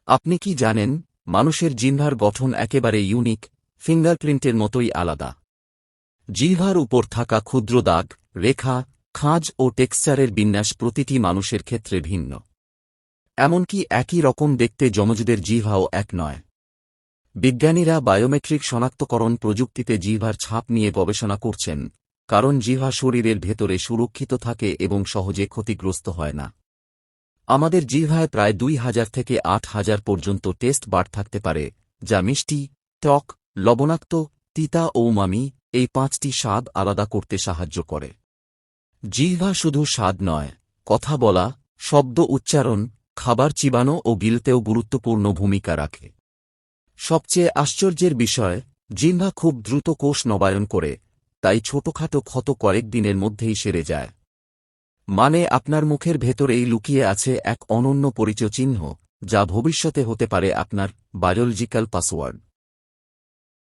আপনি কি জানেন, মানুষের জিহ্বার গঠন একেবারে ইউনিক, ফিঙ্গারপ্রিন্টের মতোই আলাদা। জিহ্বার উপর থাকা ক্ষুদ্র দাগ, রেখা, খাঁজ ও টেক্সচারের বিন্যাস প্রতিটি মানুষের ক্ষেত্রে ভিন্ন। এমনকি একই রকম দেখতে যমজদের জিহ্বাও এক নয়। বিজ্ঞানীরা বায়োমেট্রিক শনাক্তকরণ প্রযুক্তিতে জিহ্বার ছাপ নিয়ে গবেষণা করছেন, কারণ জিহ্বা শরীরের ভেতরে সুরক্ষিত থাকে এবং সহজে ক্ষতিগ্রস্ত হয় না। আমাদের জিহ্বায় প্রায় ২,০০০ থেকে ৮,০০০ পর্যন্ত টেস্ট বার থাকতে পারে, যা মিষ্টি, টক, লবণাক্ত, তিতা ও উমামি এই ৫টি স্বাদ আলাদা করতে সাহায্য করে। জিহ্বা শুধু স্বাদ নয়, কথা বলা, শব্দ উচ্চারণ, খাবার চিবানো ও গিলতেও গুরুত্বপূর্ণ ভূমিকা রাখে। সবচেয়ে আশ্চর্যের বিষয়, জিহ্বা খুব দ্রুত কোষ নবায়ন করে, তাই ছোটখাটো ক্ষত কয়েক দিনের মধ্যেই সেরে যায়। মানে আপনার মুখের ভেতরেই লুকিয়ে আছে এক অনন্য পরিচয় চিহ্ন, যা ভবিষ্যতে হতে পারে আপনার বায়োলজিক্যাল পাসওয়ার্ড।